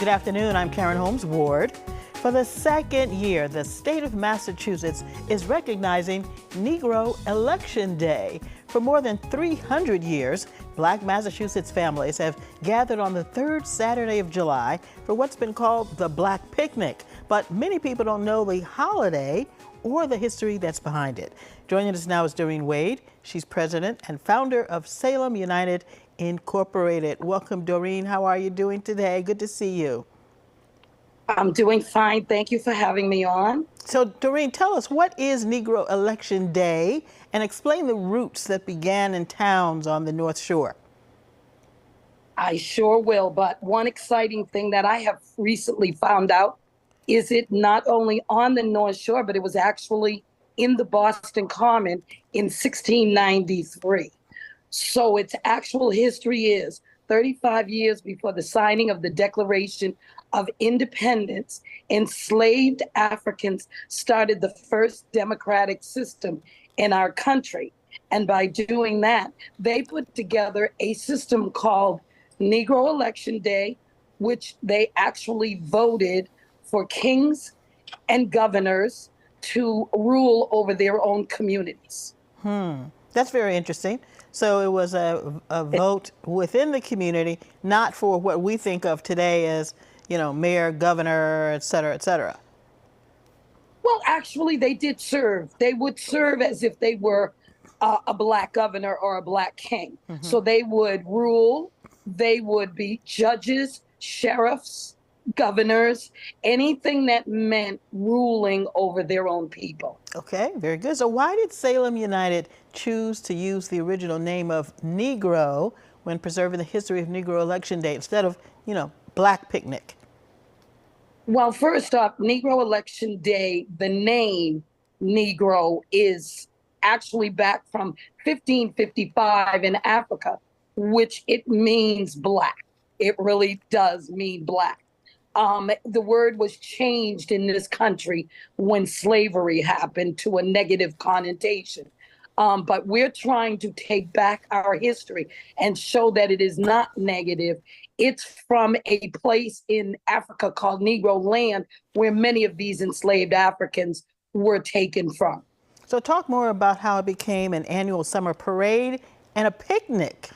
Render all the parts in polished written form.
Good afternoon, I'm Karen Holmes Ward. For the second year, the state of Massachusetts is recognizing Negro Election Day. For more than 300 years, Black Massachusetts families have gathered on the third Saturday of July for what's been called the Black Picnic. But many people don't know the holiday or the history that's behind it. Joining us now is Doreen Wade. She's president and founder of Salem United Incorporated. Welcome, Doreen. How are you doing today? Good to see you. I'm doing fine. Thank you for having me on. So, Doreen, tell us, what is Negro Election Day, and explain the roots that began in towns on the North Shore. I sure will. But one exciting thing that I have recently found out is it not only on the North Shore, but it was actually in the Boston Common in 1693. So its actual history is 35 years before the signing of the Declaration of Independence, enslaved Africans started the first democratic system in our country. And by doing that, they put together a system called Negro Election Day, which they actually voted for kings and governors to rule over their own communities. That's very interesting. So it was a vote within the community, not for what we think of today as, you know, mayor, governor, et cetera, et cetera. Well, actually, they did serve. They would serve as if they were a black governor or a black king. So they would rule. They would be judges, sheriffs, governors, anything that meant ruling over their own people. Okay, very good. So why did Salem United choose to use the original name of Negro when preserving the history of Negro Election Day instead of, you know, Black Picnic? Well, first off, Negro Election Day, the name Negro is actually back from 1555 in Africa, which it means black. It really does mean black. The word was changed in this country when slavery happened to a negative connotation. But we're trying to take back our history and show that it is not negative. It's from a place in Africa called Negro land, where many of these enslaved Africans were taken from. So talk more about how it became an annual summer parade and a picnic.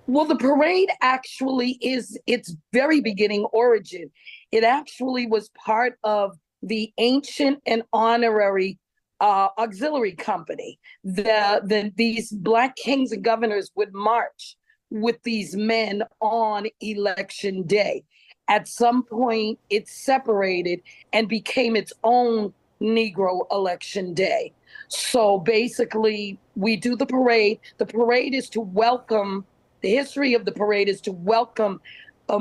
Well, the parade actually is its very beginning origin. It actually was part of the ancient and honorary auxiliary company. These black kings and governors would march with these men on election day. At some point, it separated and became its own Negro Election Day. So basically, we do the parade. The parade is to welcome, the history of the parade is to welcome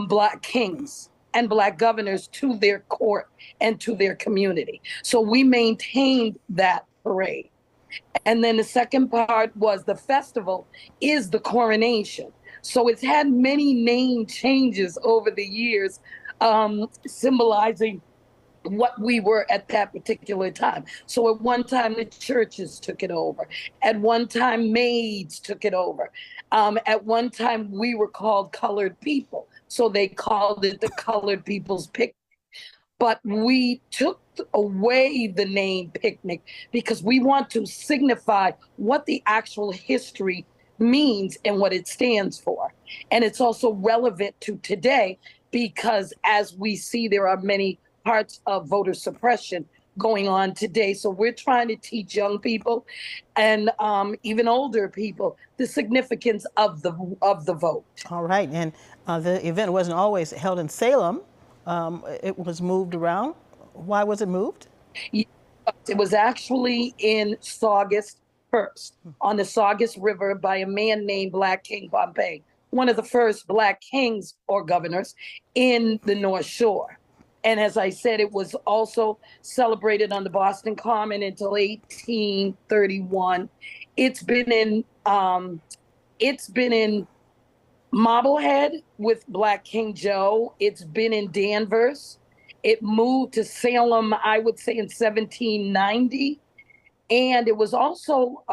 black kings and black governors to their court and to their community. So we maintained that parade. And then the second part was the festival is the coronation. So it's had many name changes over the years, symbolizing what we were at that particular time. So at one time, the churches took it over. At one time, maids took it over. At one time, we were called colored people. So they called it the Colored People's Picnic. But we took away the name picnic because we want to signify what the actual history means and what it stands for. And it's also relevant to today because as we see, there are many parts of voter suppression going on today. So we're trying to teach young people and even older people the significance of the vote. All right, and the event wasn't always held in Salem. It was moved around. Why was it moved? It was actually in Saugus first, on the Saugus River by a man named Black King Pompey, one of the first Black kings or governors in the North Shore. And as I said, it was also celebrated on the Boston Common until 1831. It's been in Marblehead with Black King Joe. It's been in Danvers. It moved to Salem, I would say, in 1790. And it was also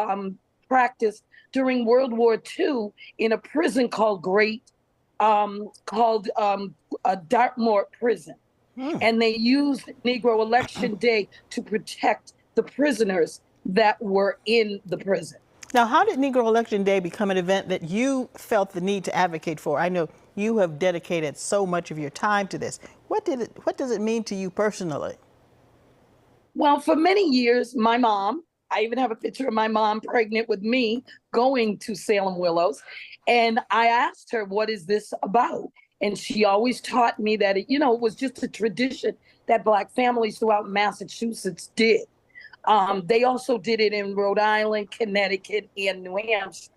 practiced during World War II in a prison called Great called Dartmoor Prison. And they used Negro Election Day to protect the prisoners that were in the prison. Now, how did Negro Election Day become an event that you felt the need to advocate for? I know you have dedicated so much of your time to this. What does it mean to you personally? Well, for many years, my mom, I even have a picture of my mom pregnant with me going to Salem Willows. And I asked her, what is this about? And she always taught me that, it was just a tradition that Black families throughout Massachusetts did. They also did it in Rhode Island, Connecticut, and New Hampshire.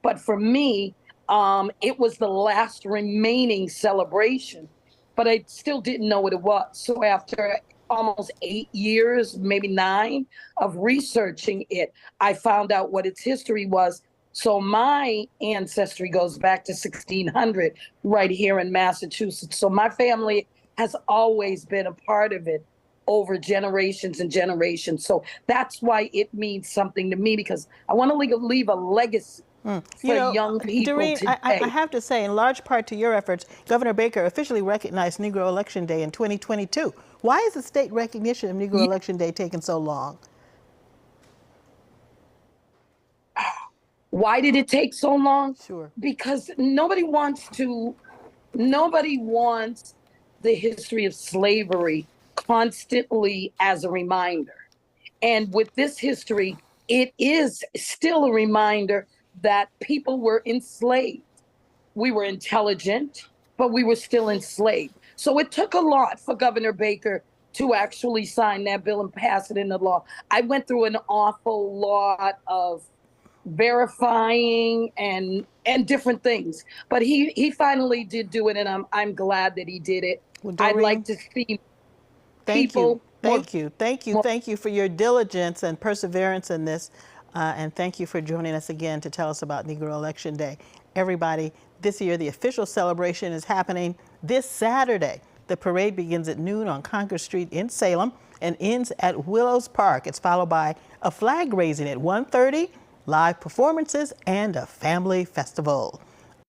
But for me, it was the last remaining celebration, but I still didn't know what it was. So after almost 8 years, maybe 9, of researching it, I found out what its history was. So my ancestry goes back to 1600 right here in Massachusetts. So my family has always been a part of it over generations and generations. So that's why it means something to me, because I want to leave a legacy for young people Doreen, today. I have to say, in large part to your efforts, Governor Baker officially recognized Negro Election Day in 2022. Why is the state recognition of Negro Election Day taking so long? Why did it take so long? Sure. Because nobody wants the history of slavery constantly as a reminder. And with this history, it is still a reminder that people were enslaved. We were intelligent, but we were still enslaved. So it took a lot for Governor Baker to actually sign that bill and pass it into law. I went through an awful lot of verifying and different things, but he finally did do it, and I'm glad that he did it. Well, I'd Doreen, like to see thank people. Thank you for your diligence and perseverance in this, and thank you for joining us again to tell us about Negro Election Day. Everybody, this year the official celebration is happening this Saturday. The parade begins at noon on Concord Street in Salem and ends at Willows Park. It's followed by a flag raising at 1:30, live performances, and a family festival.